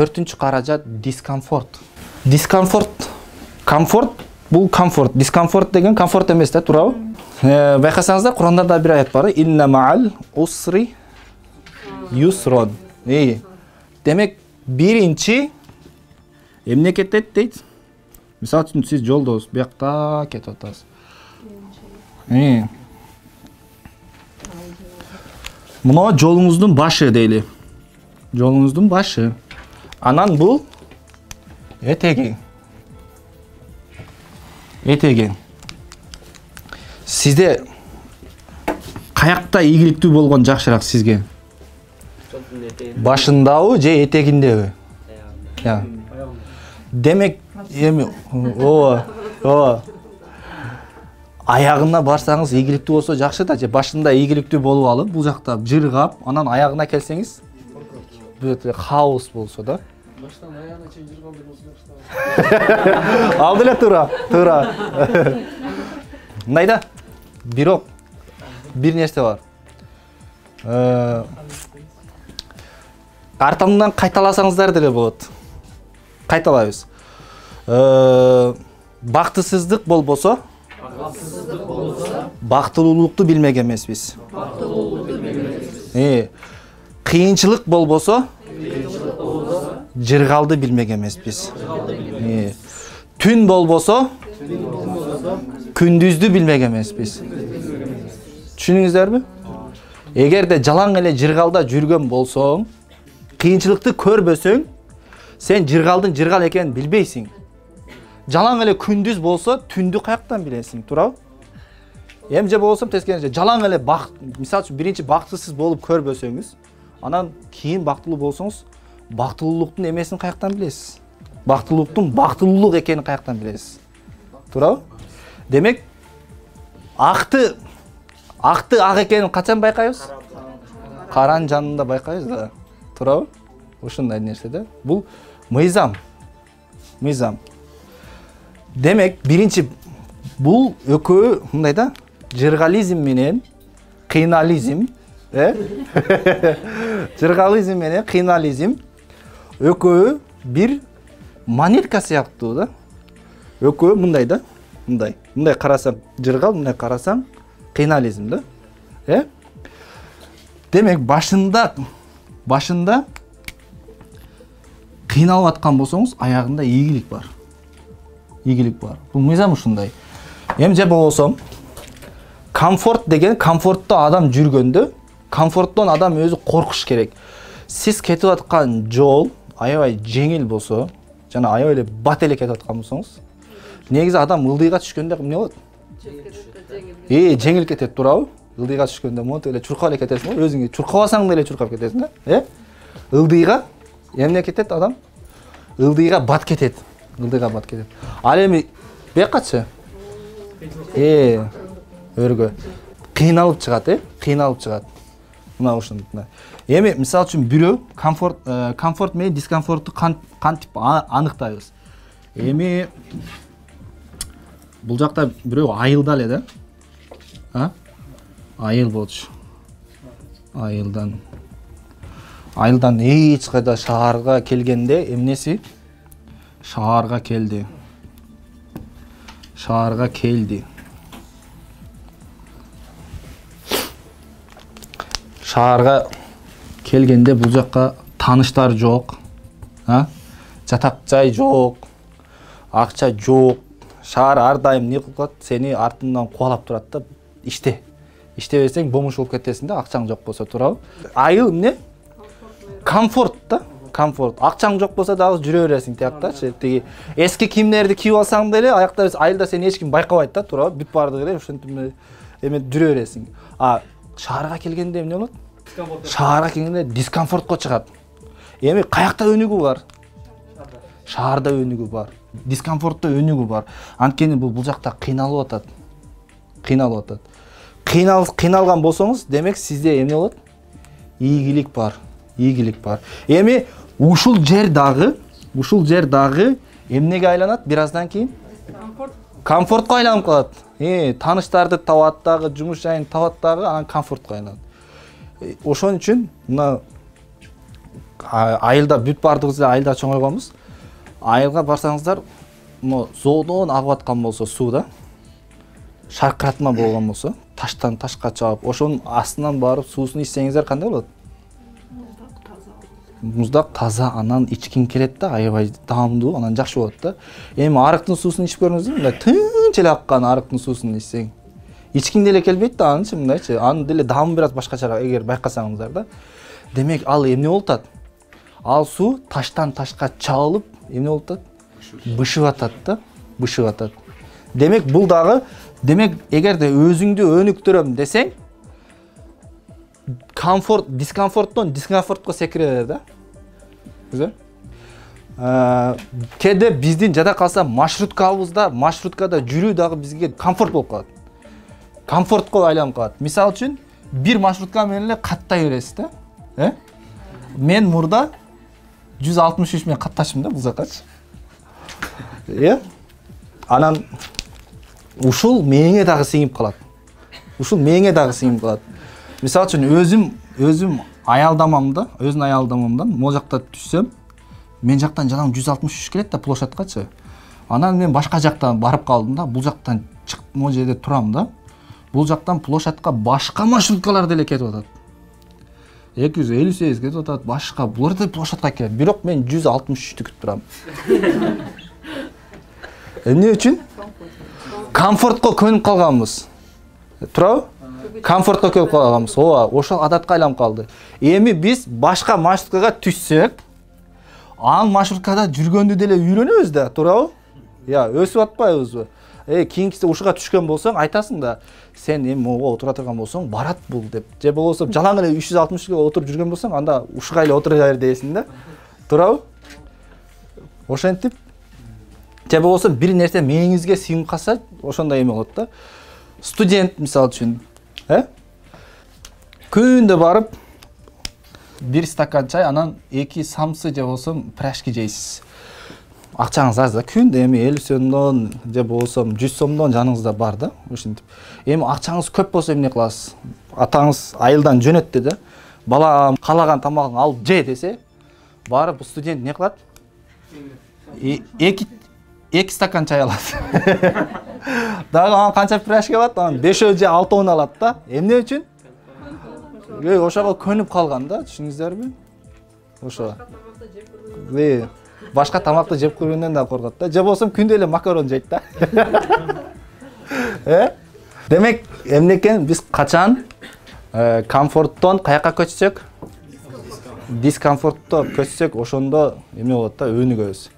4-чү каражат дискомфорт. Дискомфорт, комфорт, бул комфорт. Дискомфорт деген комфорт эмес да, туурабы? Байкасаңыздар, Курандарда бир аят бар. Инна ма'ал усри юсрон. Демек, биринчи эмне кетет дейт? Мисалы үчүн сиз жолдосуз, биякта кетип атасыз. Мына жолуңуздун башы дейли. Жолуңуздун башы. Анан бул этеги. Этеги. Сизде каякта ийгиликтүү болгон жакшыраак сизге? Башындабы же этегиндеби? Демек, аягына барсаңыз ийгиликтүү болсо жакшы да, же башында ийгиликтүү болуп алып, бул жакта жыргап, анан аягына келсеңиз, бүт хаос болсо да. Баштан аягына чейин жыргап болсо жакшы. Алды эле туура. Мындайда, бирок бир нерсе бар. Артамдан кайталасаңыздар деле болот. Кайталайбыз. Бактысыздык болбосо, бактылуулукту билмек эмеспиз. Кыйынчылык болбосо, жыргалды билмек эмеспиз. Түн болбосо, күндүздү билмек эмеспиз. Түшүнүңүздөрбү? Эгерде жалаң эле жыргалда жүргөн болсоң, кыйынчылыкты көрбөсөң, сен жыргалдын жыргал экенин билбейсиң. Жалаң эле күндүз болсо, түндү каяктан билесиң, туурабы? Эмже болсом тескерисинче, жалаң эле мисалы үчүн биринчи бактысыз болуп көрбөсөңүз, анан кийин бактылуу болсоңуз, бактылуулуктун эмесин каяктан билесиз? Бактылуулуктун бактылуулук экенин каяктан билесиз? Туурабы? Демек, акты ак экенин качан байкайбыз? Каран жанында байкайбыз да. Туурабы? Ушундай нерсе да. Бул мыйзам. Демек, биринчи бул экөө мындай да, жыргализм менен кыйнализм, жыргализм менен кыйнализм экөө бир монетка сыяктуу да. Экөө мындай да, мындай карасаң жыргал, мындай карасаң кыйнализм да. Демек, башында кыйналып аткан болсоңуз, аягында ийгилик бар. Бул мыйзам ушундай. Эмже болсом, комфорт деген, комфортто адам жүргөндө, комфорттон адам өзү коркуш керек. Сиз кетип аткан жол аябай жеңил болсо, жана аябай эле бат эле кетип аткан болсоңуз, негизи адам ылдыйга түшкөндө эмне болот? Жеңил кетет, туурабы? Ылдыйга түшкөндө монтип эле чуркап эле кетесиң, өзүңө чуркабасаң деле чуркап кетесиң да. Ылдыйга эмне кетет адам? Ылдыйга бат кетет. Ал эми бекачы? Өргө. Кыйналып чыгат, Мына ушундай. Эми мисалы үчүн бирөө комфорт менен дискомфортту кантип аныктайбыз? Эми бул жакта бирөө айылда эле да. Айыл болчу. Айылдан эч кайда шаарга келгенде эмнеси? Шаарга келди. Шаарга келгенде бул жакка тааныштар жок, жатак жай жок, акча жок. Шаар ар дайым не кылат? Сени артыңдан кубалап турат да, иштебесең бомуш болуп кетесиң да, акчаң жок болсо, туурабы? Айыл эмне? Комфорт да. Акчаң жок болсо дагы жүрө бересиң тияктачы. Тиги эски кийимдерди кийип алсаң деле, аякта айылда сени эч ким байкабайт да, туурабы? Бүт бардыгы эле ошентип эме жүрө бересиң. Шаарга келгенде эмне болот? Шаарга келгенде дискомфортко чыгат. Эми каякта өнүгүү бар? Шаарда өнүгүү бар. Дискомфортто өнүгүү бар. Анткени бул жакта кыйналып атат. Кыйналган болсоңуз, демек сизде эмне болот? Ийгилик бар. Эми ушул жер дагы эмнеге айланат бир аздан кийин? Комфортко айланып калат. Тааныштарды табат дагы, жумуш жайын табат дагы, анан комфортко айланат. Ошон үчүн мына айылда бүт бардыгыбыз айылда чоңойгонбуз. Айылга барсаңыздар, зоодон агып аткан болсо сууда, шаркыратма болгон болсо, таштан ташка чаап, ошонун астынан барып суусун ичсеңиздер кандай болот? Муздак таза, анан ичкин келет да, аябай даамдуу, анан жакшы болот да. Эми арыктын суусун ичип көрүңүздөр, мындай тынч эле аккан арыктын суусун ичсең, ичкин деле келбейт да, анычы мындайчы, анын деле даамы бир аз башкачараак эгер байкасаңыздар да. Демек ал эмне болуп атат? Ал суу таштан ташка чабылып, эмне болуп атат? Бышып атат да, бышып атат. Демек бул дагы, демек эгерде өзүңдү өнүктүрөм десең, дискомфорттон дискомфортко секире да. Güzel. Кеде биздин жада калса маршруткада жүрүү дагы бизге комфорт болуп калат. Комфортко айланып калат. Мисалы үчүн, бир маршрутка менен эле каттай бересиз да. Мен мурда 163 менен катташым да бул жакачы. Анан ушул мээңе дагы сиңип калат. Мисалы үчүн өзүм аялдамамда, өзүн аялдамамдан могу жакта түшсөм, мен жактан жалаң 163 келет да площадкачы. Анан мен башка жактан барып калдым да, бул жактан чыгып могу жерде турам да. Бул жактан площадка башка маршруткалар деле кетип атат. 258 кетип атат, башка булар да площадка келет. Бирок мен 163 күтүп турам. Эмне үчүн? Комфортко көнүп калганбыз. Турабы? Комфортко көнүп калганбыз. Ошол адатка айланып калды. Эми биз башка маршруткага түшсөк, анын маршруткада жүргөндү деле үйрөнөбүз да, туурабы? Өсүп атпайбызбы? Кийинкиси ушуга түшкөн болсоң, айтасың да, сен эми могу отура турган болсоң, барат бул деп. Же болбосо жалаң эле 360 отуруп жүргөн болсоң, анда ушуга эле отура бер дейсиң да. Туурабы? Ошентип, же болбосо бир нерсе мээңизге сиңип калса, ошондой эме болот да. Студент мисалы үчүн, күндө барып бир стакан чай, анан 2 самсы же болсо пирожки жейсиз. Акчаңыз аз да, күндө эми 50 сомдон же болсо 100 сомдон жаныңызда бар да, ошентип. Эми акчаңыз көп болсо эмне кыласыз? Атаңыз айылдан жөнөттү да, балам каалаган тамагың алып же десе, барып студент не кылат? 2 стакан чай алат. Дагы ана канча пирожки алат? Анан 5 же 6 алат да. Эмне үчүн? Ошого көнүп калган да, түшүнүңүздөрбү? Ошо. Башка тамакты жеп көргөндөн да коркот да. Же болсо күндө эле макарон жейт да. Демек, эмне экен, биз качан комфорттон каяка көчсөк, дискомфортто көчсөк, ошондо эмне болот да, өнүгөбүз.